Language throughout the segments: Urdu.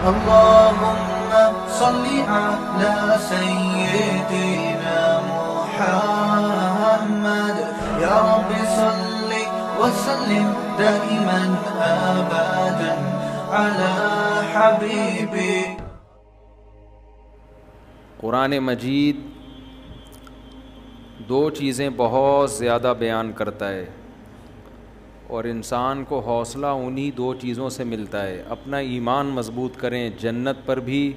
اللهم صل على سيدنا محمد يا رب صل وسلم دائما أبدا على حبيبك. قرآن مجید دو چیزیں بہت زیادہ بیان کرتا ہے اور انسان کو حوصلہ انہی دو چیزوں سے ملتا ہے. اپنا ایمان مضبوط کریں جنت پر بھی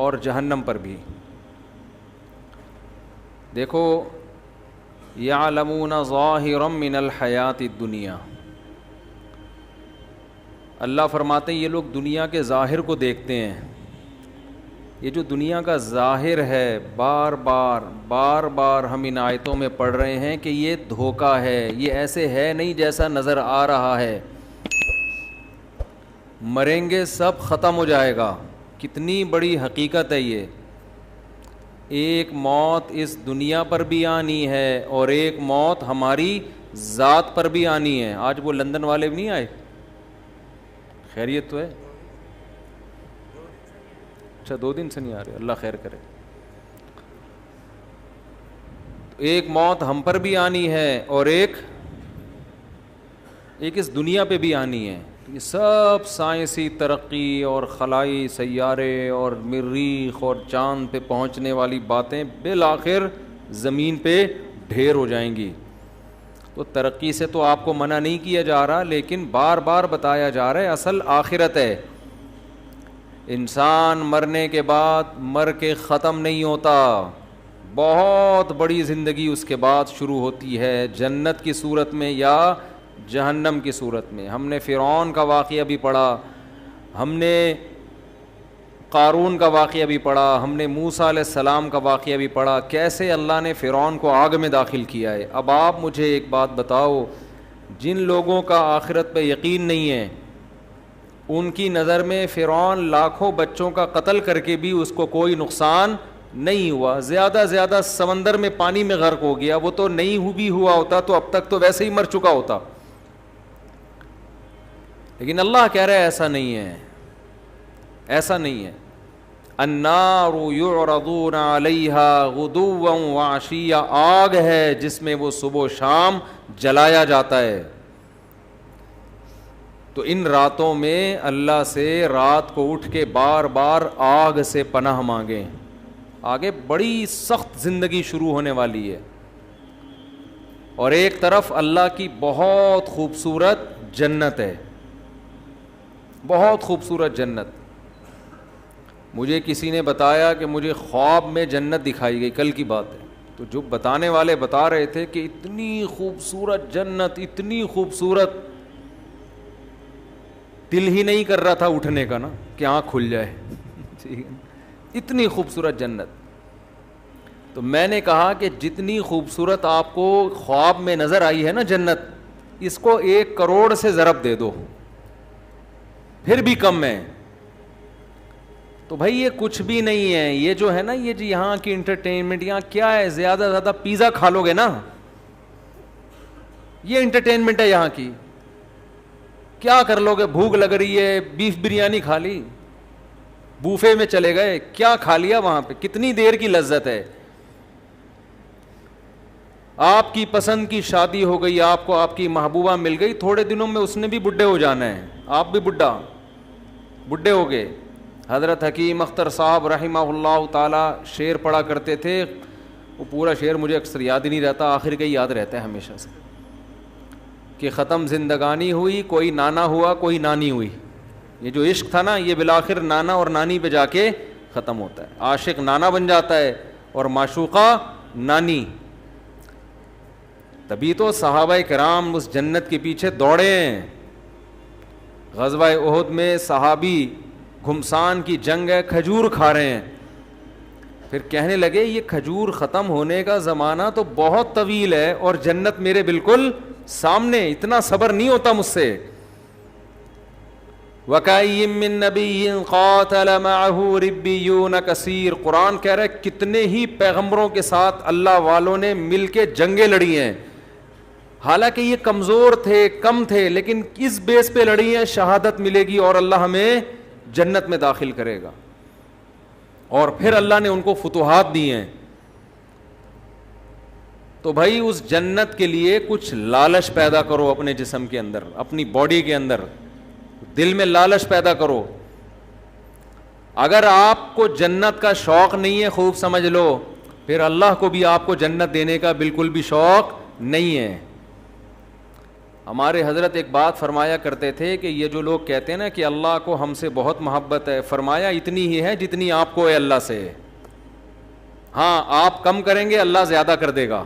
اور جہنم پر بھی. دیکھو یعلمون ظاہرا من الحیات الدنیا، اللہ فرماتے ہیں یہ لوگ دنیا کے ظاہر کو دیکھتے ہیں. یہ جو دنیا کا ظاہر ہے بار بار ہم ان آیتوں میں پڑھ رہے ہیں کہ یہ دھوکہ ہے، یہ ایسے ہے نہیں جیسا نظر آ رہا ہے. مریں گے سب ختم ہو جائے گا. کتنی بڑی حقیقت ہے یہ. ایک موت اس دنیا پر بھی آنی ہے اور ایک موت ہماری ذات پر بھی آنی ہے. آج وہ لندن والے بھی نہیں آئے؟ خیریت تو ہے؟ اچھا 2 دن سے نہیں آ رہے، اللہ خیر کرے. ایک موت ہم پر بھی آنی ہے اور ایک اس دنیا پہ بھی آنی ہے. یہ سب سائنسی ترقی اور خلائی سیارے اور مریخ اور چاند پہ پہنچنے والی باتیں بالآخر زمین پہ ڈھیر ہو جائیں گی. تو ترقی سے تو آپ کو منع نہیں کیا جا رہا، لیکن بار بار بتایا جا رہا ہے اصل آخرت ہے. انسان مرنے کے بعد مر کے ختم نہیں ہوتا، بہت بڑی زندگی اس کے بعد شروع ہوتی ہے، جنت کی صورت میں یا جہنم کی صورت میں. ہم نے فرعون کا واقعہ بھی پڑھا، ہم نے قارون کا واقعہ بھی پڑھا، ہم نے موسیٰ علیہ السلام کا واقعہ بھی پڑھا، کیسے اللہ نے فرعون کو آگ میں داخل کیا ہے. اب آپ مجھے ایک بات بتاؤ، جن لوگوں کا آخرت پہ یقین نہیں ہے ان کی نظر میں فرعون لاکھوں بچوں کا قتل کر کے بھی اس کو کوئی نقصان نہیں ہوا. زیادہ زیادہ سمندر میں پانی میں غرق ہو گیا، وہ تو نہیں بھی ہوا ہوتا تو اب تک تو ویسے ہی مر چکا ہوتا. لیکن اللہ کہہ رہا ہے ایسا نہیں ہے، ایسا نہیں ہے. النار یعرضون علیہا غدوا وعشیا، آگ ہے جس میں وہ صبح و شام جلایا جاتا ہے. تو ان راتوں میں اللہ سے رات کو اٹھ کے بار بار آگ سے پناہ مانگیں. آگے بڑی سخت زندگی شروع ہونے والی ہے، اور ایک طرف اللہ کی بہت خوبصورت جنت ہے، بہت خوبصورت جنت. مجھے کسی نے بتایا کہ مجھے خواب میں جنت دکھائی گئی، کل کی بات ہے. تو جو بتانے والے بتا رہے تھے کہ اتنی خوبصورت جنت، اتنی خوبصورت، دل ہی نہیں کر رہا تھا اٹھنے کا نا کہ آنکھ کھل جائے. اتنی خوبصورت جنت. تو میں نے کہا کہ جتنی خوبصورت آپ کو خواب میں نظر آئی ہے نا جنت، اس کو 1 کروڑ سے ضرب دے دو پھر بھی کم ہے. تو بھائی یہ کچھ بھی نہیں ہے. یہ جو ہے نا یہ جو یہاں کی انٹرٹینمنٹ، یہاں کیا ہے، زیادہ زیادہ پیزا کھا لو گے نا، یہ انٹرٹینمنٹ ہے یہاں کی. کیا کر لو گے؟ بھوک لگ رہی ہے، بیف بریانی کھا لی، بوفے میں چلے گئے، کیا کھا لیا وہاں پہ، کتنی دیر کی لذت ہے. آپ کی پسند کی شادی ہو گئی، آپ کو آپ کی محبوبہ مل گئی، تھوڑے دنوں میں اس نے بھی بڈھے ہو جانا ہے، آپ بھی بڈھے ہو گئے. حضرت حکیم اختر صاحب رحمہ اللہ تعالی شعر پڑھا کرتے تھے، وہ پورا شعر مجھے اکثر یاد ہی نہیں رہتا، آخر کا ہی یاد رہتا ہے ہمیشہ سے، کہ ختم زندگانی ہوئی، کوئی نانا ہوا کوئی نانی ہوئی. یہ جو عشق تھا نا یہ بالآخر نانا اور نانی پہ جا کے ختم ہوتا ہے. عاشق نانا بن جاتا ہے اور معشوقہ نانی. تبھی تو صحابہ کرام اس جنت کے پیچھے دوڑے ہیں. غزوہ احد میں صحابی گھمسان کی جنگ ہے، کھجور کھا رہے ہیں، پھر کہنے لگے یہ کھجور ختم ہونے کا زمانہ تو بہت طویل ہے اور جنت میرے بالکل سامنے، اتنا صبر نہیں ہوتا مجھ سے. وَكَأَيٍّ مِّن نَّبِيٍّ قَاتَلَ مَعَهُ رِبِّيُّونَ كَثِيرٌ، قرآن کہہ رہا ہے کتنے ہی پیغمبروں کے ساتھ اللہ والوں نے مل کے جنگیں لڑی ہیں، حالانکہ یہ کمزور تھے، کم تھے، لیکن اس بیس پہ لڑی ہیں شہادت ملے گی اور اللہ ہمیں جنت میں داخل کرے گا. اور پھر اللہ نے ان کو فتوحات دی ہیں. تو بھائی اس جنت کے لیے کچھ لالچ پیدا کرو اپنے جسم کے اندر, اپنی باڈی کے اندر, دل میں لالچ پیدا کرو. اگر آپ کو جنت کا شوق نہیں ہے, خوب سمجھ لو, پھر اللہ کو بھی آپ کو جنت دینے کا بالکل بھی شوق نہیں ہے. ہمارے حضرت ایک بات فرمایا کرتے تھے کہ یہ جو لوگ کہتے ہیں نا کہ اللہ کو ہم سے بہت محبت ہے, فرمایا اتنی ہی ہے جتنی آپ کو ہے اللہ سے. ہاں آپ کم کریں گے اللہ زیادہ کر دے گا,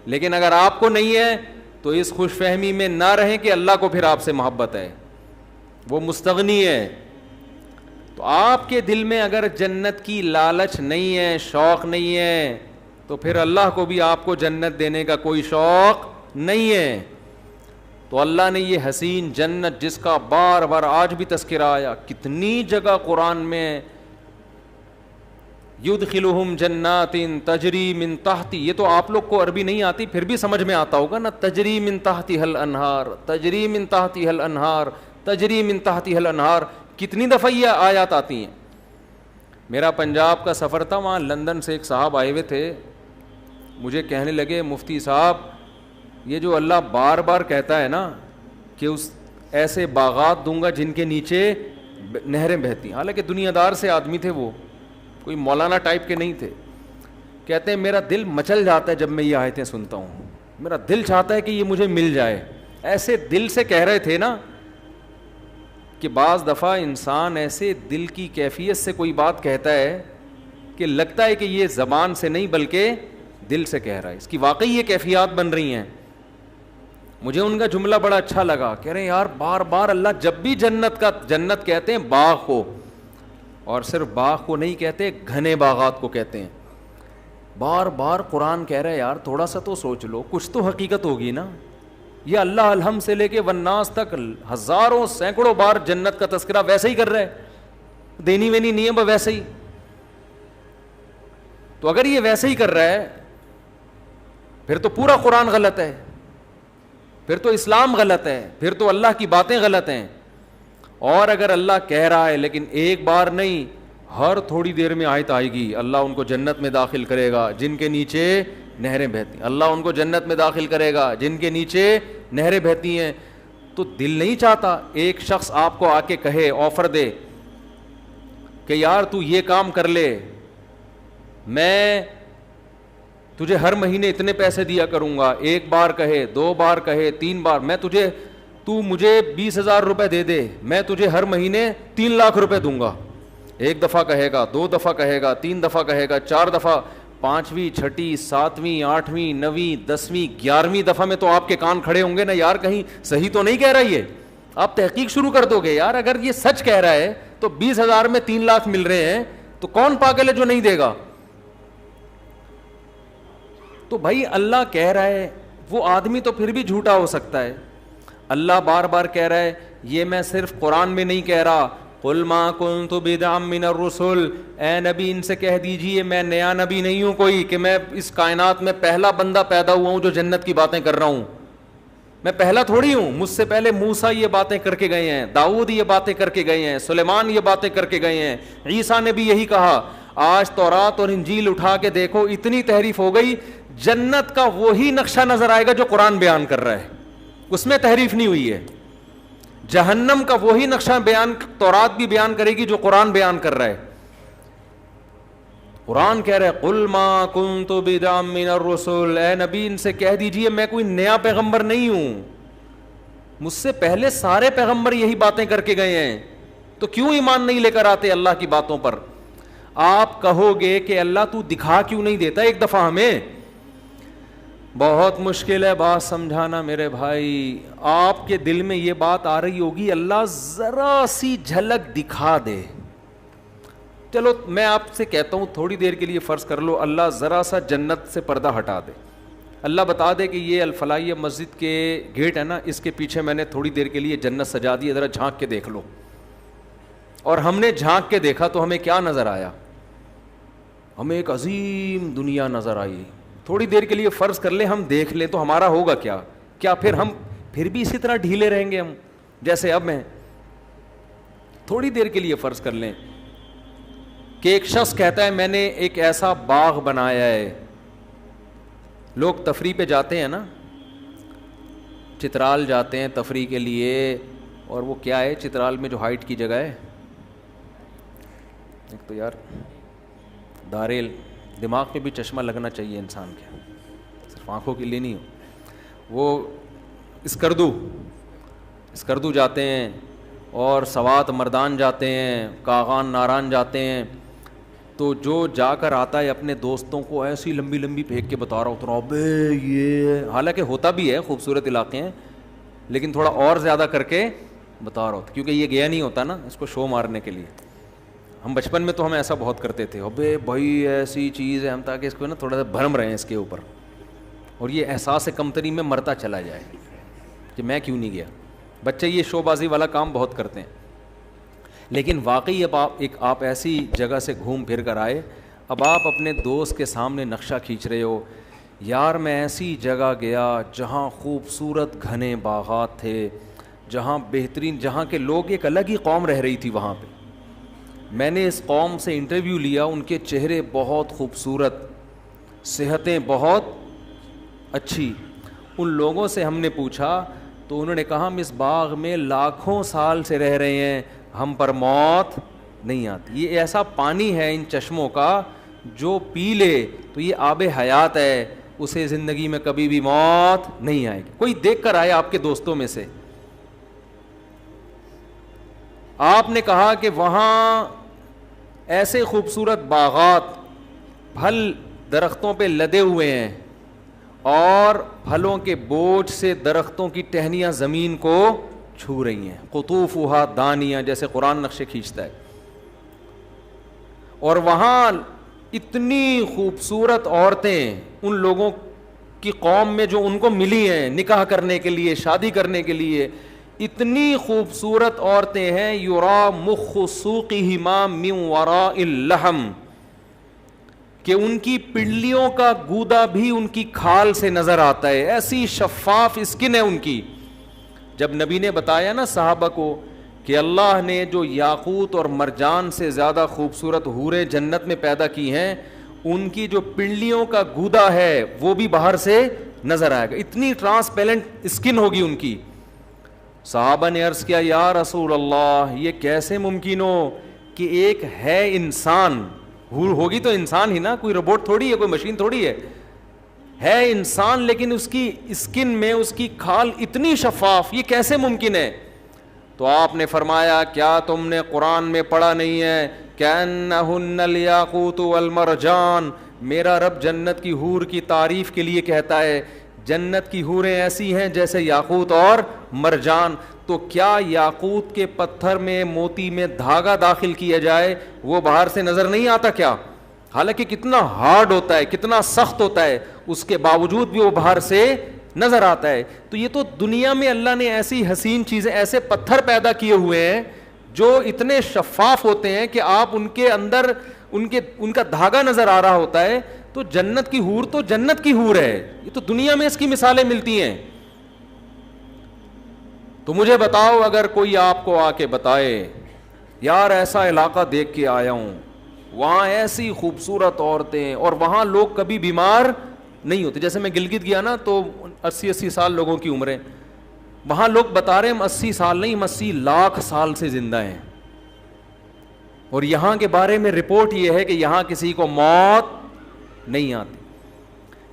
لیکن اگر آپ کو نہیں ہے تو اس خوش فہمی میں نہ رہیں کہ اللہ کو پھر آپ سے محبت ہے, وہ مستغنی ہے. تو آپ کے دل میں اگر جنت کی لالچ نہیں ہے, شوق نہیں ہے, تو پھر اللہ کو بھی آپ کو جنت دینے کا کوئی شوق نہیں ہے. تو اللہ نے یہ حسین جنت جس کا بار بار آج بھی تذکرہ آیا, کتنی جگہ قرآن میں, یدخلہم جنات تجری من تحتی, یہ تو آپ لوگ کو عربی نہیں آتی پھر بھی سمجھ میں آتا ہوگا نا, تجری من تحتہا الانہار, تجری من تحتہا الانہار, تجری من تحتہا الانہار, کتنی دفعہ یہ آیات آتی ہیں. میرا پنجاب کا سفر تھا, وہاں لندن سے ایک صاحب آئے ہوئے تھے, مجھے کہنے لگے مفتی صاحب یہ جو اللہ بار بار کہتا ہے نا کہ اس ایسے باغات دوں گا جن کے نیچے نہریں بہتی, حالانکہ دنیا دار سے آدمی تھے, وہ کوئی مولانا ٹائپ کے نہیں تھے. کہتے ہیں میرا دل مچل جاتا ہے جب میں یہ آیتیں سنتا ہوں, میرا دل چاہتا ہے کہ یہ مجھے مل جائے. ایسے دل سے کہہ رہے تھے نا کہ بعض دفعہ انسان ایسے دل کی کیفیت سے کوئی بات کہتا ہے کہ لگتا ہے کہ یہ زبان سے نہیں بلکہ دل سے کہہ رہا ہے. اس کی واقعی یہ کیفیات بن رہی ہیں. مجھے ان کا جملہ بڑا اچھا لگا, کہہ رہے ہیں یار بار بار اللہ جب بھی جنت کہتے ہیں باغ کو, اور صرف باغ کو نہیں کہتے, گھنے باغات کو کہتے ہیں. بار بار قرآن کہہ رہے ہیں یار تھوڑا سا تو سوچ لو, کچھ تو حقیقت ہوگی نا. یہ اللہ الحم سے لے کے والناس تک ہزاروں سینکڑوں بار جنت کا تذکرہ ویسے ہی کر رہا ہے, دینی وینی نہیں ہے ویسے ہی. تو اگر یہ ویسے ہی کر رہا ہے پھر تو پورا قرآن غلط ہے, پھر تو اسلام غلط ہے, پھر تو اللہ کی باتیں غلط ہیں. اور اگر اللہ کہہ رہا ہے لیکن ایک بار نہیں, ہر تھوڑی دیر میں آیت آئے گی, اللہ ان کو جنت میں داخل کرے گا جن کے نیچے نہریں بہتی, اللہ ان کو جنت میں داخل کرے گا جن کے نیچے نہریں بہتی ہیں. تو دل نہیں چاہتا ایک شخص آپ کو آ کے کہے, آفر دے کہ یار تو یہ کام کر لے, میں تجھے ہر مہینے اتنے پیسے دیا کروں گا. ایک بار کہے, دو بار کہے, تین بار, تو مجھے 20,000 روپے دے دے, میں تجھے ہر مہینے 3 لاکھ روپے دوں گا. ایک دفعہ کہے گا, 2 دفعہ کہے گا, 3 دفعہ کہے گا, 4 دفعہ, 5ویں 6ٹھی 7ویں 8ویں 9ویں 10ویں 11ویں دفعہ میں تو آپ کے کان کھڑے ہوں گے نا, یار کہیں صحیح تو نہیں کہہ رہا یہ. آپ تحقیق شروع کر دو گے, یار اگر یہ سچ کہہ رہا ہے تو 20,000 میں 3 لاکھ مل رہے ہیں, تو کون پاگل ہے جو نہیں دے گا. تو بھائی اللہ کہہ رہا ہے, وہ آدمی تو پھر بھی جھوٹا ہو سکتا ہے. اللہ بار بار کہہ رہا ہے, یہ میں صرف قرآن میں نہیں کہہ رہا, قل ما کنت بدعا من الرسل, اے نبی ان سے کہہ دیجئے میں نیا نبی نہیں ہوں کوئی کہ میں اس کائنات میں پہلا بندہ پیدا ہوا ہوں جو جنت کی باتیں کر رہا ہوں. میں پہلا تھوڑی ہوں, مجھ سے پہلے موسیٰ یہ باتیں کر کے گئے ہیں, داؤد یہ باتیں کر کے گئے ہیں, سلیمان یہ باتیں کر کے گئے ہیں, عیسیٰ نے بھی یہی کہا. آج تورات اور انجیل اٹھا کے دیکھو, اتنی تحریف ہو گئی, جنت کا وہی نقشہ نظر آئے گا جو قرآن بیان کر رہا ہے, اس میں تحریف نہیں ہوئی ہے. جہنم کا وہی نقشہ بیان تورات بھی بیان کرے گی جو قرآن بیان کر رہا ہے. قرآن کہہ رہا ہے قل ما کنت بدعا من الرسل, اے نبی ان سے کہہ دیجئے میں کوئی نیا پیغمبر نہیں ہوں, مجھ سے پہلے سارے پیغمبر یہی باتیں کر کے گئے ہیں, تو کیوں ایمان نہیں لے کر آتے اللہ کی باتوں پر. آپ کہو گے کہ اللہ تو دکھا کیوں نہیں دیتا ایک دفعہ ہمیں. بہت مشکل ہے بات سمجھانا میرے بھائی. آپ کے دل میں یہ بات آ رہی ہوگی اللہ ذرا سی جھلک دکھا دے. چلو میں آپ سے کہتا ہوں تھوڑی دیر کے لیے فرض کر لو اللہ ذرا سا جنت سے پردہ ہٹا دے, اللہ بتا دے کہ یہ الفلاحیہ مسجد کے گیٹ ہے نا, اس کے پیچھے میں نے تھوڑی دیر کے لیے جنت سجا دی, ذرا جھانک کے دیکھ لو. اور ہم نے جھانک کے دیکھا تو ہمیں کیا نظر آیا, ہمیں ایک عظیم دنیا نظر آئی. تھوڑی دیر کے لیے فرض کر لیں ہم دیکھ لیں تو ہمارا ہوگا کیا پھر ہم پھر بھی اسی طرح ڈھیلے رہیں گے ہم جیسے اب ہیں. تھوڑی دیر کے لیے فرض کر لیں کہ ایک شخص کہتا ہے میں نے ایک ایسا باغ بنایا ہے. لوگ تفریح پہ جاتے ہیں نا, چترال جاتے ہیں تفریح کے لیے, اور وہ کیا ہے چترال میں جو ہائٹ کی جگہ ہے, ایک تو یار داریل, دماغ پہ بھی چشمہ لگنا چاہیے انسان کے, صرف آنکھوں کے لیے نہیں ہو. وہ اسکردو جاتے ہیں, اور سوات مردان جاتے ہیں, کاغان ناران جاتے ہیں. تو جو جا کر آتا ہے اپنے دوستوں کو ایسی لمبی لمبی پھینک کے بتا رہا ہوتا ہے ابے یہ, حالانکہ ہوتا بھی ہے خوبصورت علاقے ہیں, لیکن تھوڑا اور زیادہ کر کے بتا رہا ہوتا, کیونکہ یہ گیا نہیں ہوتا نا اس کو شو مارنے کے لیے. ہم بچپن میں تو ہم ایسا بہت کرتے تھے, ابے بھائی ایسی چیز ہے, ہم تاکہ اس کو نا تھوڑا سا بھرم رہے ہیں اس کے اوپر, اور یہ احساس کمتری میں مرتا چلا جائے کہ میں کیوں نہیں گیا. بچے یہ شو بازی والا کام بہت کرتے ہیں. لیکن واقعی اب آپ ایسی جگہ سے گھوم پھر کر آئے, اب آپ اپنے دوست کے سامنے نقشہ کھینچ رہے ہو, یار میں ایسی جگہ گیا جہاں خوبصورت گھنے باغات تھے, جہاں بہترین, جہاں کے لوگ ایک الگ ہی قوم رہ رہی تھی وہاں پہ. میں نے اس قوم سے انٹرویو لیا, ان کے چہرے بہت خوبصورت, صحتیں بہت اچھی. ان لوگوں سے ہم نے پوچھا تو انہوں نے کہا ہم اس باغ میں لاکھوں سال سے رہ رہے ہیں, ہم پر موت نہیں آتی. یہ ایسا پانی ہے ان چشموں کا جو پی لے تو یہ آب حیات ہے, اسے زندگی میں کبھی بھی موت نہیں آئے گی. کوئی دیکھ کر آئے آپ کے دوستوں میں سے, آپ نے کہا کہ وہاں ایسے خوبصورت باغات, پھل درختوں پہ لدے ہوئے ہیں, اور پھلوں کے بوجھ سے درختوں کی ٹہنیاں زمین کو چھو رہی ہیں, قطوفھا دانیہ, جیسے قرآن نقشے کھینچتا ہے. اور وہاں اتنی خوبصورت عورتیں ان لوگوں کی قوم میں جو ان کو ملی ہیں نکاح کرنے کے لیے, شادی کرنے کے لیے, اتنی خوبصورت عورتیں ہیں, یرا مخ سوقہما من وراء اللحم, کہ ان کی پنڈلیوں کا گودا بھی ان کی کھال سے نظر آتا ہے, ایسی شفاف اسکن ہے ان کی. جب نبی نے بتایا نا صحابہ کو کہ اللہ نے جو یاقوت اور مرجان سے زیادہ خوبصورت حوریں جنت میں پیدا کی ہیں, ان کی جو پنڈلیوں کا گودا ہے وہ بھی باہر سے نظر آئے گا, اتنی ٹرانسپیرنٹ اسکن ہوگی ان کی. صحابہ نے عرض کیا یا رسول اللہ یہ کیسے ممکن ہو کہ ایک ہے انسان, حور ہوگی تو انسان ہی نا, کوئی روبوٹ تھوڑی ہے, کوئی مشین تھوڑی ہے انسان, لیکن اس کی اسکن میں اس کی کھال اتنی شفاف, یہ کیسے ممکن ہے؟ تو آپ نے فرمایا کیا تم نے قرآن میں پڑھا نہیں ہے کأنہن الیاقوت والمرجان, میرا رب جنت کی حور کی تعریف کے لیے کہتا ہے جنت کی حوریں ایسی ہیں جیسے یاقوت اور مرجان. تو کیا یاقوت کے پتھر میں موتی میں دھاگا داخل کیا جائے وہ باہر سے نظر نہیں آتا کیا؟ حالانکہ کتنا ہارڈ ہوتا ہے, کتنا سخت ہوتا ہے, اس کے باوجود بھی وہ باہر سے نظر آتا ہے. تو یہ تو دنیا میں اللہ نے ایسی حسین چیزیں, ایسے پتھر پیدا کیے ہوئے ہیں جو اتنے شفاف ہوتے ہیں کہ آپ ان کے اندر ان کا دھاگا نظر آ رہا ہوتا ہے. تو جنت کی حور تو جنت کی حور ہے, یہ تو دنیا میں اس کی مثالیں ملتی ہیں. تو مجھے بتاؤ اگر کوئی آپ کو آ کے بتائے یار ایسا علاقہ دیکھ کے آیا ہوں, وہاں ایسی خوبصورت عورتیں, اور وہاں لوگ کبھی بیمار نہیں ہوتے. جیسے میں گلگت گیا نا تو 80 سال لوگوں کی عمریں, وہاں لوگ بتا رہے ہیں ہم 80 سال نہیں, ہم 80 لاکھ سال سے زندہ ہیں. اور یہاں کے بارے میں رپورٹ یہ ہے کہ یہاں کسی کو موت نہیں آتی.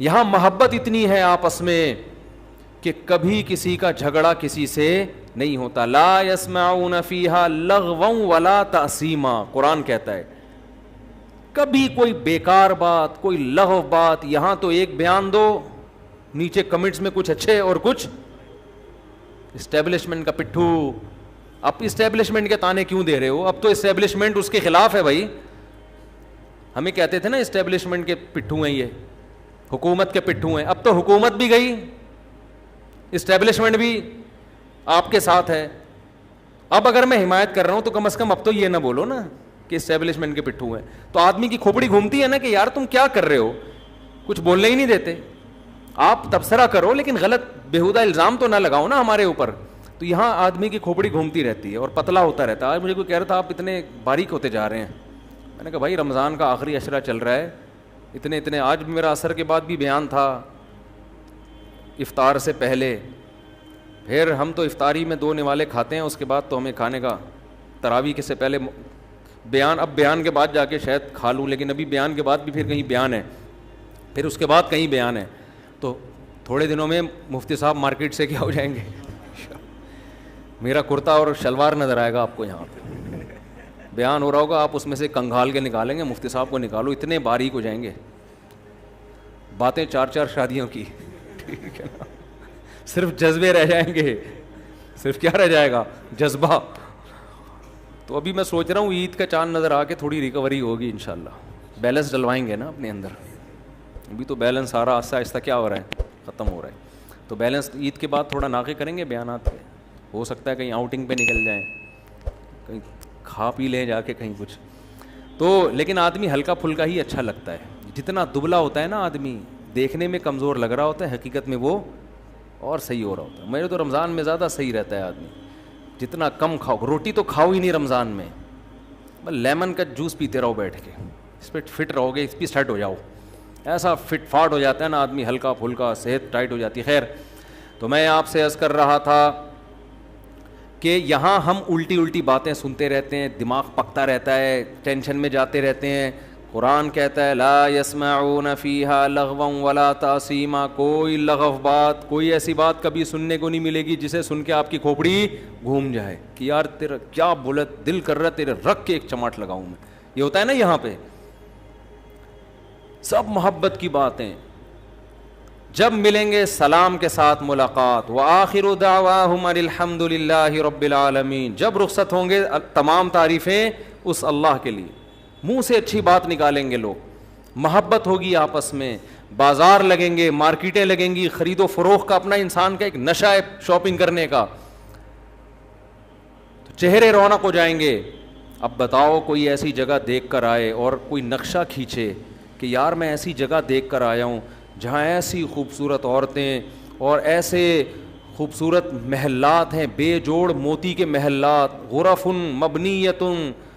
یہاں محبت اتنی ہے آپس میں کہ کبھی کسی کا جھگڑا کسی سے نہیں ہوتا. لا يسمعون فیہا لغوا ولا تأثیما, قرآن کہتا ہے کبھی کوئی بیکار بات, کوئی لغو بات. یہاں تو ایک بیان دو, نیچے کمنٹس میں کچھ اچھے اور کچھ اسٹیبلشمنٹ کا پٹھو. اب اسٹیبلشمنٹ کے تانے کیوں دے رہے ہو؟ اب تو اسٹیبلشمنٹ اس کے خلاف ہے بھائی. ہمیں کہتے تھے نا اسٹیبلشمنٹ کے پٹھو ہیں, یہ حکومت کے پٹھو ہیں. اب تو حکومت بھی گئی, اسٹیبلشمنٹ بھی آپ کے ساتھ ہے. اب اگر میں حمایت کر رہا ہوں تو کم از کم اب تو یہ نہ بولو نا کہ اسٹیبلشمنٹ کے پٹھو ہیں. تو آدمی کی کھوپڑی گھومتی ہے نا کہ یار تم کیا کر رہے ہو, کچھ بولنے ہی نہیں دیتے. آپ تبصرہ کرو لیکن غلط بیہودہ الزام تو نہ لگاؤ نا ہمارے اوپر. تو یہاں آدمی کی کھوپڑی گھومتی رہتی ہے اور پتلا ہوتا رہتا ہے. آج مجھے کوئی کہہ رہا تھا آپ اتنے باریک ہوتے جا رہے ہیں. میں نے کہا بھائی رمضان کا آخری عشرہ چل رہا ہے, اتنے آج بھی میرا عصر کے بعد بھی بیان تھا, افطار سے پہلے. پھر ہم تو افطاری میں 2 نوالے کھاتے ہیں, اس کے بعد تو ہمیں کھانے کا تراویح کے سے پہلے بیان, اب بیان کے بعد جا کے شاید کھا لوں, لیکن ابھی بیان کے بعد بھی پھر کہیں بیان ہے, پھر اس کے بعد کہیں بیان ہے. تو تھوڑے دنوں میں مفتی صاحب مارکیٹ سے کیا ہو جائیں گے, میرا کرتا اور شلوار نظر آئے گا آپ کو. یہاں پہ بیان ہو رہا ہوگا, آپ اس میں سے کنگھال کے نکالیں گے, مفتی صاحب کو نکالو, اتنے باریک ہو جائیں گے, باتیں 4 شادیوں کی, ٹھیک ہے نا, صرف جذبے رہ جائیں گے, صرف کیا رہ جائے گا, جذبہ. تو ابھی میں سوچ رہا ہوں عید کا چاند نظر آ کے تھوڑی ریکوری ہوگی انشاءاللہ, بیلنس ڈلوائیں گے نا اپنے اندر. ابھی تو بیلنس سارا آہستہ آہستہ کیا ہو رہا ہے, ختم ہو رہا ہے. تو بیلنس عید کے بعد تھوڑا ناقے کریں گے بیانات پہ, ہو سکتا ہے کہیں آؤٹنگ پہ نکل جائیں, کہیں کھا پی لیں جا کے کہیں کچھ. تو لیکن آدمی ہلکا پھلکا ہی اچھا لگتا ہے. جتنا دبلا ہوتا ہے نا آدمی, دیکھنے میں کمزور لگ رہا ہوتا ہے, حقیقت میں وہ اور صحیح ہو رہا ہوتا ہے. میرے تو رمضان میں زیادہ صحیح رہتا ہے آدمی, جتنا کم کھاؤ. روٹی تو کھاؤ ہی نہیں رمضان میں, بس لیمن کا جوس پیتے رہو بیٹھ کے, اس پہ فٹ رہو گے, اس پہ سیٹ ہو جاؤ. ایسا فٹ فاٹ ہو جاتا ہے نا آدمی, ہلکا پھلکا, صحت ٹائٹ ہو جاتی ہے. خیر, تو میں آپ سے عرض کر رہا تھا کہ یہاں ہم الٹی باتیں سنتے رہتے ہیں, دماغ پکتا رہتا ہے, ٹینشن میں جاتے رہتے ہیں. قرآن کہتا ہے لا یسمعون فیہا لغوا ولا تاثیما, کوئی لغو بات, کوئی ایسی بات کبھی سننے کو نہیں ملے گی جسے سن کے آپ کی کھوپڑی گھوم جائے کہ یار تیرا کیا بولت, دل کر رہا ہے تیرے رکھ کے ایک چماٹ لگاؤں میں. یہ ہوتا ہے نا یہاں پہ, سب محبت کی باتیں. جب ملیں گے سلام کے ساتھ ملاقات, وآخر دعواہم الحمد للہ رب العالمین. جب رخصت ہوں گے تمام تعریفیں اس اللہ کے لیے, منہ سے اچھی بات نکالیں گے لوگ, محبت ہوگی آپس میں, بازار لگیں گے, مارکیٹیں لگیں گی, خرید و فروخت کا اپنا انسان کا ایک نشہ ہے شاپنگ کرنے کا, تو چہرے رونق ہو جائیں گے. اب بتاؤ کوئی ایسی جگہ دیکھ کر آئے اور کوئی نقشہ کھینچے کہ یار میں ایسی جگہ دیکھ کر آیا ہوں جہاں ایسی خوبصورت عورتیں اور ایسے خوبصورت محلات ہیں, بے جوڑ موتی کے محلات, غرف مبنیۃ.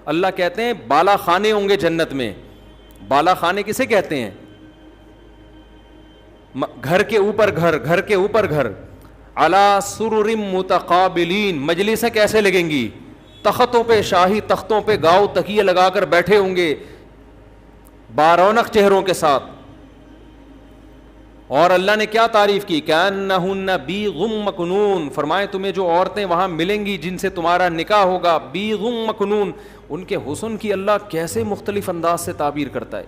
اللہ کہتے ہیں بالا خانے ہوں گے جنت میں. بالا خانے کسے کہتے ہیں؟ گھر کے اوپر گھر, گھر کے اوپر گھر. علی سرر متقابلین, مجلسیں کیسے لگیں گی؟ تختوں پہ, شاہی تختوں پہ گاؤ تکیے لگا کر بیٹھے ہوں گے, بارونق چہروں کے ساتھ. اور اللہ نے کیا تعریف کی, کأنہن بیغ مکنون, فرمائے تمہیں جو عورتیں وہاں ملیں گی جن سے تمہارا نکاح ہوگا, بیغ مکنون, ان کے حسن کی اللہ کیسے مختلف انداز سے تعبیر کرتا ہے.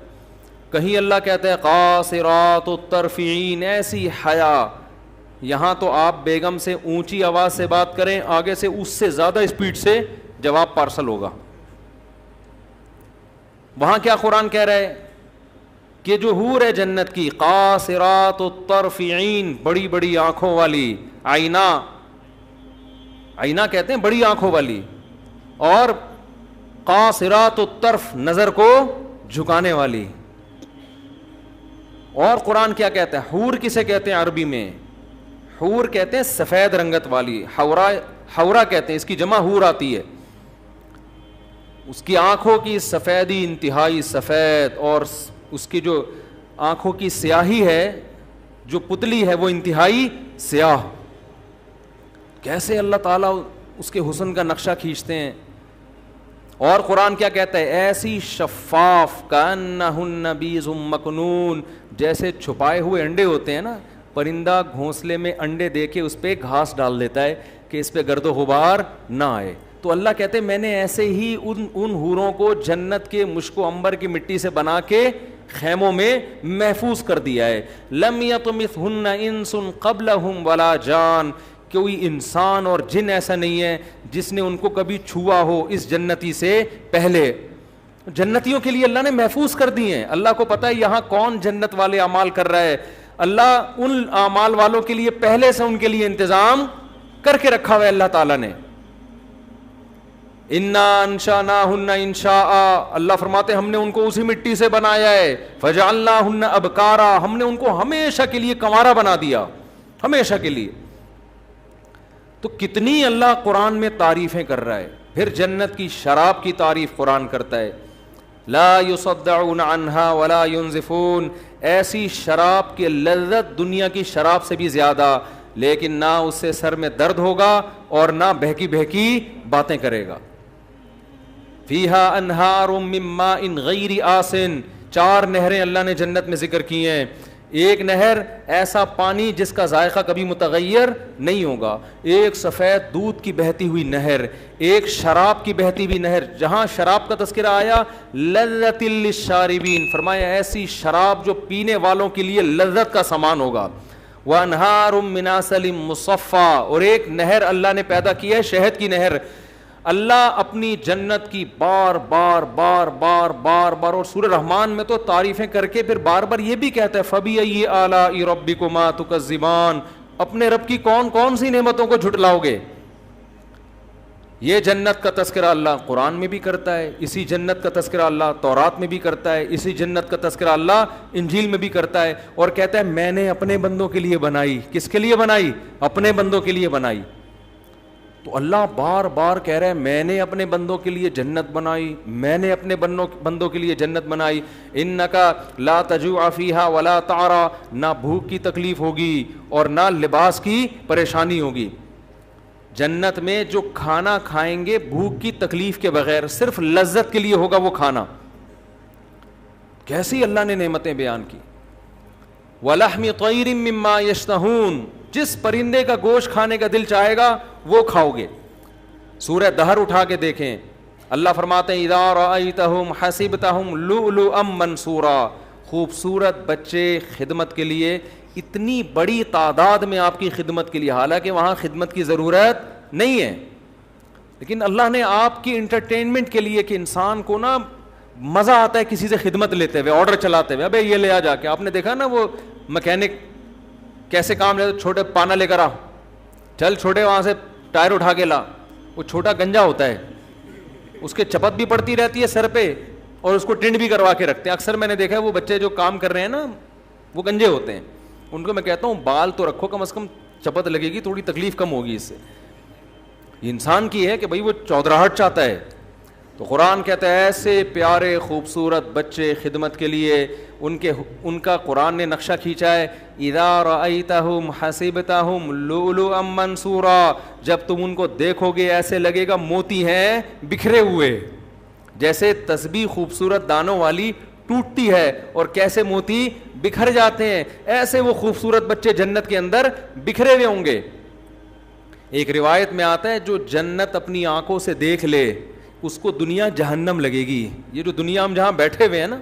کہیں اللہ کہتا ہے قاصرات الطرف عین, ایسی حیا. یہاں تو آپ بیگم سے اونچی آواز سے بات کریں, آگے سے اس سے زیادہ اسپیڈ سے جواب پارسل ہوگا. وہاں کیا قرآن کہہ رہا ہے کہ جو حور ہے جنت کی, قاصرات الطرف عین, بڑی بڑی آنکھوں والی. آئینہ, آئینہ کہتے ہیں بڑی آنکھوں والی, اور قاصرات الطرف, نظر کو جھکانے والی. اور قرآن کیا کہتا ہے, حور کسے کہتے ہیں عربی میں؟ حور کہتے ہیں سفید رنگت والی, حورا کہتے ہیں, اس کی جمع حور آتی ہے. اس کی آنکھوں کی سفیدی انتہائی سفید, اور اس کی جو آنکھوں کی سیاہی ہے, جو پتلی ہے, وہ انتہائی سیاہ. کیسے اللہ تعالیٰ اس کے حسن کا نقشہ کھینچتے ہیں. اور قرآن کیا کہتا ہے, ایسی شفاف, کأنہن بیض مکنون, جیسے چھپائے ہوئے انڈے ہوتے ہیں نا, پرندہ گھونسلے میں انڈے دے کے اس پہ گھاس ڈال دیتا ہے کہ اس پہ گرد و غبار نہ آئے. تو اللہ کہتے ہیں میں نے ایسے ہی ان حوروں کو جنت کے مشک و عنبر کی مٹی سے بنا کے خیموں میں محفوظ کر دیا ہے. لم یطمثہن انس قبلہم ولا جان, کوئی انسان اور جن ایسا نہیں ہے جس نے ان کو کبھی چھوا ہو اس جنتی سے پہلے. جنتیوں کے لیے اللہ نے محفوظ کر دی ہیں. اللہ کو پتہ ہے یہاں کون جنت والے اعمال کر رہا ہے. اللہ ان اعمال والوں کے لیے پہلے سے ان کے لیے انتظام کر کے رکھا ہوا ہے اللہ تعالیٰ نے. انا انشأناہن انشاء, اللہ فرماتے ہم نے ان کو اسی مٹی سے بنایا ہے. فجعلناہن ابکارا, ہم نے ان کو ہمیشہ کے لیے کنوارا بنا دیا, ہمیشہ کے لیے. تو کتنی اللہ قرآن میں تعریفیں کر رہا ہے. پھر جنت کی شراب کی تعریف قرآن کرتا ہے, لا یصدعون عنہا ولا ینزفون, ایسی شراب کی لذت دنیا کی شراب سے بھی زیادہ, لیکن نہ اس سے سر میں درد ہوگا اور نہ بہکی بہکی باتیں کرے گا. فیہا انہار من ماء غیر آسن, 4 نہریں اللہ نے جنت میں ذکر کی ہیں. ایک نہر ایسا پانی جس کا ذائقہ کبھی متغیر نہیں ہوگا, ایک سفید دودھ کی بہتی ہوئی نہر, ایک شراب کی بہتی ہوئی نہر. جہاں شراب کا تذکرہ آیا لذت للشاربین, فرمایا ایسی شراب جو پینے والوں کے لیے لذت کا سامان ہوگا. وانہار من عسل مصفی, اور ایک نہر اللہ نے پیدا کی ہے شہد کی نہر. اللہ اپنی جنت کی بار بار بار بار بار بار, اور سورہ رحمان میں تو تعریفیں کر کے پھر بار بار یہ بھی کہتا ہے فَبِأَيِّ آلَاءِ رَبِّكُمَا تُكَذِّبَانِ, اپنے رب کی کون کون سی نعمتوں کو جھٹلاؤ گے. یہ جنت کا تذکرہ اللہ قرآن میں بھی کرتا ہے, اسی جنت کا تذکرہ اللہ تورات میں بھی کرتا ہے, اسی جنت کا تذکرہ اللہ انجیل میں بھی کرتا ہے, اور کہتا ہے میں نے اپنے بندوں کے لیے بنائی. کس کے لیے بنائی؟ اپنے بندوں کے لیے بنائی. تو اللہ بار بار کہہ رہا ہے میں نے اپنے بندوں کے لیے جنت بنائی, میں نے اپنے بندوں کے لیے جنت بنائی. انکا لا تجوع فیہا ولا تعرا, نہ بھوک کی تکلیف ہوگی اور نہ لباس کی پریشانی ہوگی. جنت میں جو کھانا کھائیں گے بھوک کی تکلیف کے بغیر, صرف لذت کے لیے ہوگا وہ کھانا. کیسی اللہ نے نعمتیں بیان کی. وَلَحْمِ طَيْرٍ مِّمَّا يَشْتَهُونَ, جس پرندے کا گوشت کھانے کا دل چاہے گا وہ کھاؤ گے. سورہ دہر اٹھا کے دیکھیں, اللہ فرماتے ہیں اِذَا رَأَيْتَهُمْ حَسِبْتَهُمْ لُؤْلُؤًا مَّنْثُورًا, خوبصورت بچے خدمت کے لیے, اتنی بڑی تعداد میں آپ کی خدمت کے لیے, حالانکہ وہاں خدمت کی ضرورت نہیں ہے, لیکن اللہ نے آپ کی انٹرٹینمنٹ کے لیے, کہ انسان کو نا مزہ آتا ہے کسی سے خدمت لیتے ہوئے, آرڈر چلاتے ہوئے, ابے یہ لے آ جا کے. آپ نے دیکھا نا وہ مکینک کیسے کام لیتے, چھوٹے پانا لے کر آ, چل چھوٹے وہاں سے ٹائر اٹھا کے لا. وہ چھوٹا گنجا ہوتا ہے, اس کے چپت بھی پڑتی رہتی ہے سر پہ, اور اس کو ٹنڈ بھی کروا کے رکھتے ہیں. اکثر میں نے دیکھا ہے وہ بچے جو کام کر رہے ہیں نا وہ گنجے ہوتے ہیں, ان کو میں کہتا ہوں بال تو رکھو, کم از کم چپت لگے گی, تھوڑی تکلیف کم ہوگی اس سے. یہ انسان کی ہے کہ بھائی وہ چودراہٹ چاہتا ہے. تو قرآن کہتا ہے ایسے پیارے خوبصورت بچے خدمت کے لیے, ان کا قرآن نے نقشہ کھینچا ہے. اِذَا رَأَيْتَهُمْ حَسِبْتَهُمْ لُؤْلُؤًا مَّنْثُورًا, جب تم ان کو دیکھو گے ایسے لگے گا موتی ہیں بکھرے ہوئے, جیسے تسبیح خوبصورت دانوں والی ٹوٹتی ہے اور کیسے موتی بکھر جاتے ہیں, ایسے وہ خوبصورت بچے جنت کے اندر بکھرے ہوئے ہوں گے. ایک روایت میں آتا ہے جو جنت اپنی آنکھوں سے دیکھ لے اس کو دنیا جہنم لگے گی. یہ جو دنیا ہم جہاں بیٹھے ہوئے ہیں نا,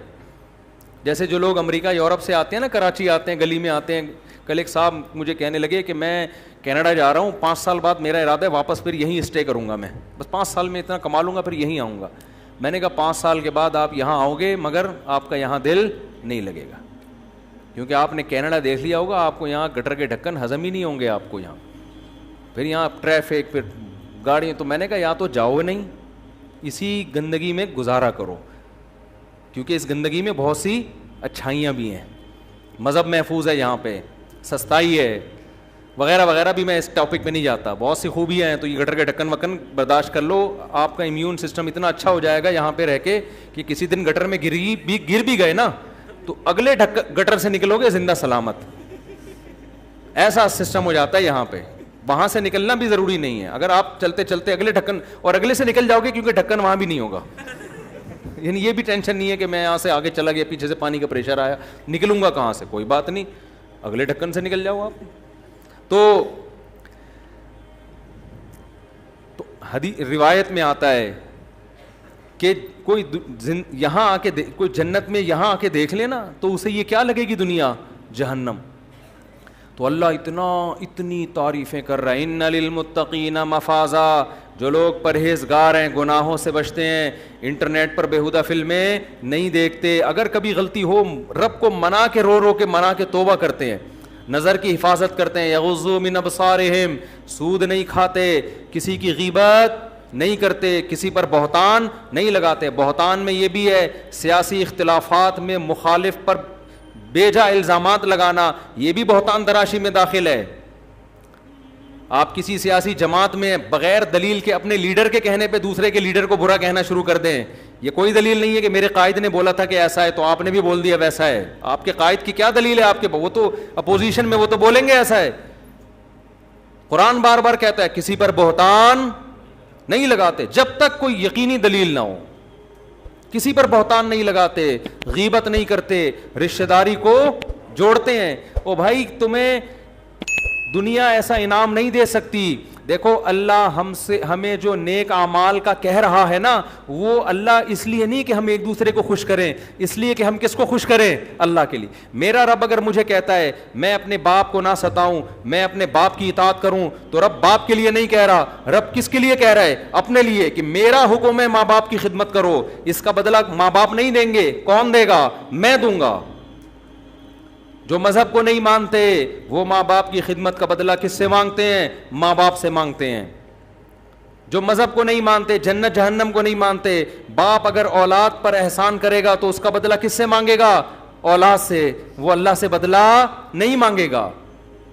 جیسے جو لوگ امریکہ یورپ سے آتے ہیں نا, کراچی آتے ہیں, گلی میں آتے ہیں. کل ایک صاحب مجھے کہنے لگے کہ میں کینیڈا جا رہا ہوں, 5 سال بعد میرا ارادہ ہے واپس پھر یہیں اسٹے کروں گا, میں بس 5 سال میں اتنا کما لوں گا پھر یہیں آؤں گا. میں نے کہا 5 سال کے بعد آپ یہاں آؤ گے مگر آپ کا یہاں دل نہیں لگے گا, کیونکہ آپ نے کینیڈا دیکھ لیا ہوگا, آپ کو یہاں گٹر کے ڈھکن ہضم ہی نہیں ہوں گے آپ کو یہاں, پھر یہاں ٹریفک, پھر گاڑیاں. تو میں نے کہا یا تو جاؤ نہیں, اسی گندگی میں گزارا کرو, کیونکہ اس گندگی میں بہت سی اچھائیاں بھی ہیں, مذہب محفوظ ہے یہاں پہ, سستائی ہے وغیرہ وغیرہ. بھی میں اس ٹاپک پہ نہیں جاتا, بہت سی خوبیاں ہیں. تو یہ گٹر کے ڈھکن وکن برداشت کر لو, آپ کا امیون سسٹم اتنا اچھا ہو جائے گا یہاں پہ رہ کے کہ کسی دن گٹر میں گر بھی گئے نا تو اگلے گٹر سے نکلو گے زندہ سلامت. ایسا سسٹم ہو جاتا ہے یہاں پہ, وہاں سے نکلنا بھی ضروری نہیں ہے. اگر آپ چلتے چلتے اگلے ڈھکن اور اگلے سے نکل جاؤ گے, کیونکہ ڈھکن وہاں بھی نہیں ہوگا, یعنی یہ بھی ٹینشن نہیں ہے کہ میں یہاں سے آگے چلا گیا, پیچھے سے پانی کا پریشر آیا, نکلوں گا کہاں سے, کوئی بات نہیں, اگلے ڈھکن سے نکل جاؤ آپ. تو روایت میں آتا ہے کہ کوئی یہاں آ کے کوئی جنت میں یہاں آ کے دیکھ لے نا تو اسے یہ کیا لگے گی دنیا, جہنم. تو اللہ اتنی تعریفیں کر رہا ہے. ان للمتقین مفازا, جو لوگ پرہیزگار ہیں, گناہوں سے بچتے ہیں, انٹرنیٹ پر بیہودہ فلمیں نہیں دیکھتے, اگر کبھی غلطی ہو رب کو منا کے رو کے منا کے توبہ کرتے ہیں, نظر کی حفاظت کرتے ہیں, یغضوا من ابصارہم, سود نہیں کھاتے, کسی کی غیبت نہیں کرتے, کسی پر بہتان نہیں لگاتے. بہتان میں یہ بھی ہے سیاسی اختلافات میں مخالف پر بے جا الزامات لگانا, یہ بھی بہتان تراشی میں داخل ہے. آپ کسی سیاسی جماعت میں بغیر دلیل کے اپنے لیڈر کے کہنے پہ دوسرے کے لیڈر کو برا کہنا شروع کر دیں, یہ کوئی دلیل نہیں ہے کہ میرے قائد نے بولا تھا کہ ایسا ہے تو آپ نے بھی بول دیا ویسا ہے. آپ کے قائد کی کیا دلیل ہے آپ کے؟ وہ تو اپوزیشن میں, وہ تو بولیں گے ایسا ہے. قرآن بار بار کہتا ہے کسی پر بہتان نہیں لگاتے جب تک کوئی یقینی دلیل نہ ہو. کسی پر بہتان نہیں لگاتے, غیبت نہیں کرتے, رشتہ داری کو جوڑتے ہیں. او بھائی تمہیں دنیا ایسا انعام نہیں دے سکتی. دیکھو اللہ ہمیں جو نیک اعمال کا کہہ رہا ہے نا, وہ اللہ اس لیے نہیں کہ ہم ایک دوسرے کو خوش کریں, اس لیے کہ ہم کس کو خوش کریں؟ اللہ کے لیے. میرا رب اگر مجھے کہتا ہے میں اپنے باپ کو نہ ستاؤں, میں اپنے باپ کی اطاعت کروں, تو رب باپ کے لیے نہیں کہہ رہا, رب کس کے لیے کہہ رہا ہے؟ اپنے لیے, کہ میرا حکم ہے ماں باپ کی خدمت کرو. اس کا بدلہ ماں باپ نہیں دیں گے, کون دے گا؟ میں دوں گا. جو مذہب کو نہیں مانتے وہ ماں باپ کی خدمت کا بدلہ کس سے مانگتے ہیں؟ ماں باپ سے مانگتے ہیں. جو مذہب کو نہیں مانتے, جنت جہنم کو نہیں مانتے, باپ اگر اولاد پر احسان کرے گا تو اس کا بدلہ کس سے مانگے گا؟ اولاد سے. وہ اللہ سے بدلہ نہیں مانگے گا.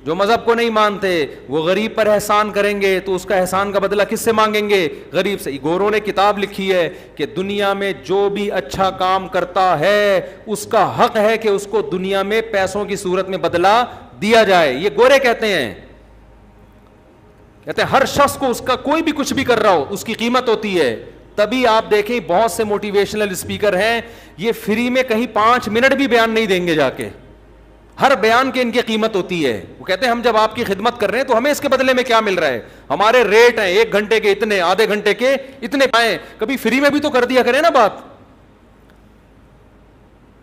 جو مذہب کو نہیں مانتے وہ غریب پر احسان کریں گے تو اس کا احسان کا بدلہ کس سے مانگیں گے؟ غریب سے. گوروں نے کتاب لکھی ہے کہ دنیا میں جو بھی اچھا کام کرتا ہے اس کا حق ہے کہ اس کو دنیا میں پیسوں کی صورت میں بدلہ دیا جائے. یہ گورے کہتے ہیں ہر شخص کو اس کا کوئی بھی کچھ بھی کر رہا ہو اس کی قیمت ہوتی ہے. تبھی آپ دیکھیں بہت سے موٹیویشنل اسپیکر ہیں, یہ فری میں کہیں 5 منٹ بھی بیان نہیں دیں گے جا کے, ہر بیان کی ان کی قیمت ہوتی ہے. وہ کہتے ہیں ہم جب آپ کی خدمت کر رہے ہیں تو ہمیں اس کے بدلے میں کیا مل رہا ہے؟ ہمارے ریٹ ہیں 1 گھنٹے کے اتنے, آدھے گھنٹے کے اتنے پائیں, کبھی فری میں بھی تو کر دیا کریں نا بات.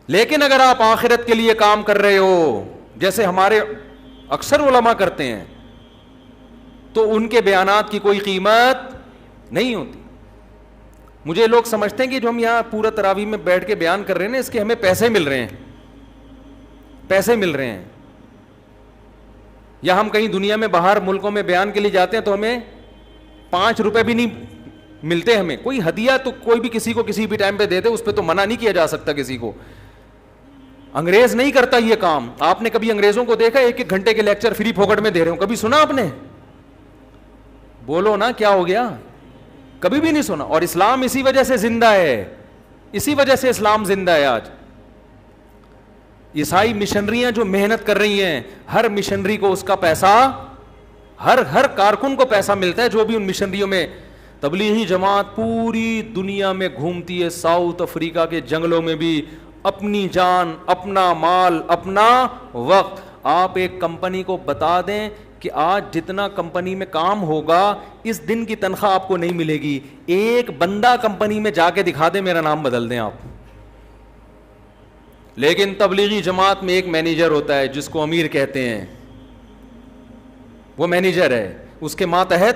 لیکن اگر آپ آخرت کے لیے کام کر رہے ہو جیسے ہمارے اکثر علماء کرتے ہیں تو ان کے بیانات کی کوئی قیمت نہیں ہوتی. مجھے لوگ سمجھتے ہیں کہ جو ہم یہاں پورا تراویح میں بیٹھ کے بیان کر رہے ہیں نا, اس کے ہمیں پیسے مل رہے ہیں, پیسے مل رہے ہیں. یا ہم کہیں دنیا میں باہر ملکوں میں بیان کے لیے جاتے ہیں تو ہمیں 5 روپے بھی نہیں ملتے. ہمیں کوئی ہدیہ تو کوئی بھی کسی کو کسی بھی ٹائم پہ دے دے, اس پہ تو منع نہیں کیا جا سکتا کسی کو. انگریز نہیں کرتا یہ کام. آپ نے کبھی انگریزوں کو دیکھا 1-1 گھنٹے کے لیکچر فری پھوکٹ میں دے رہے ہوں؟ کبھی سنا آپ نے؟ بولو نا کیا ہو گیا؟ کبھی بھی نہیں سنا. اور اسلام اسی وجہ سے زندہ ہے, اسی وجہ سے اسلام زندہ ہے. آج عیسائی مشنریاں جو محنت کر رہی ہیں, ہر مشنری کو اس کا پیسہ, ہر کارکن کو پیسہ ملتا ہے جو بھی ان مشنریوں میں. تبلیغی جماعت پوری دنیا میں گھومتی ہے, ساؤتھ افریقہ کے جنگلوں میں بھی, اپنی جان, اپنا مال, اپنا وقت. آپ ایک کمپنی کو بتا دیں کہ آج جتنا کمپنی میں کام ہوگا اس دن کی تنخواہ آپ کو نہیں ملے گی. ایک بندہ کمپنی میں جا کے دکھا دیں, میرا نام بدل دیں آپ. لیکن تبلیغی جماعت میں ایک مینیجر ہوتا ہے جس کو امیر کہتے ہیں, وہ مینیجر ہے, اس کے ماتحت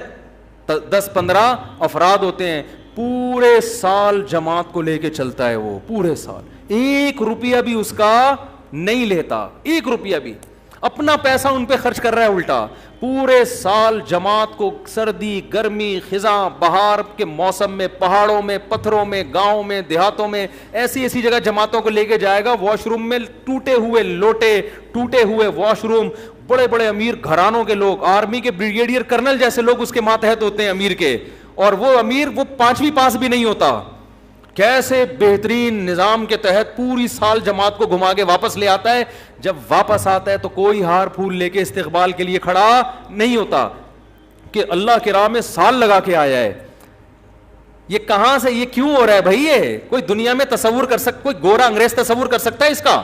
10-15 افراد ہوتے ہیں. پورے سال جماعت کو لے کے چلتا ہے وہ, پورے سال 1 روپیہ بھی اس کا نہیں لیتا, 1 روپیہ بھی. اپنا پیسہ ان پہ خرچ کر رہا ہے الٹا. پورے سال جماعت کو سردی, گرمی, خزاں, بہار کے موسم میں پہاڑوں میں, پتھروں میں, گاؤں میں, دیہاتوں میں, ایسی جگہ جماعتوں کو لے کے جائے گا. واش روم میں ٹوٹے ہوئے لوٹے, ٹوٹے ہوئے واش روم, بڑے بڑے امیر گھرانوں کے لوگ, آرمی کے بریگیڈیئر کرنل جیسے لوگ اس کے ماتحت ہوتے ہیں امیر کے. اور وہ امیر وہ 5ویں پاس بھی نہیں ہوتا. کیسے بہترین نظام کے تحت پوری سال جماعت کو گھما کے واپس لے آتا ہے. جب واپس آتا ہے تو کوئی ہار پھول لے کے استقبال کے لیے کھڑا نہیں ہوتا کہ اللہ کی راہ میں سال لگا کے آیا ہے. یہ کہاں سے, یہ کیوں ہو رہا ہے بھائی؟ یہ کوئی دنیا میں تصور کر سکتا, کوئی گورا انگریز تصور کر سکتا ہے اس کا؟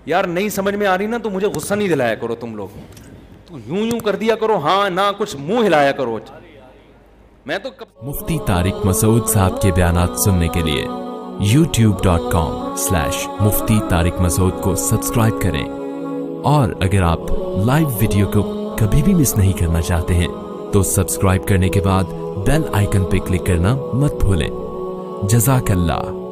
یار نہیں سمجھ میں آ رہی نا تو مجھے غصہ نہیں دلایا کرو تم لوگ, تو یوں کر دیا کرو ہاں نہ کچھ منہ ہلایا کرو. میں تو مفتی طارق مسعود صاحب کے بیانات سننے کے لیے youtube.com/مفتی طارق مسعود کو سبسکرائب کریں. اور اگر آپ لائیو ویڈیو کو کبھی بھی مس نہیں کرنا چاہتے ہیں تو سبسکرائب کرنے کے بعد بیل آئیکن پہ کلک کرنا مت بھولیں. جزاک اللہ.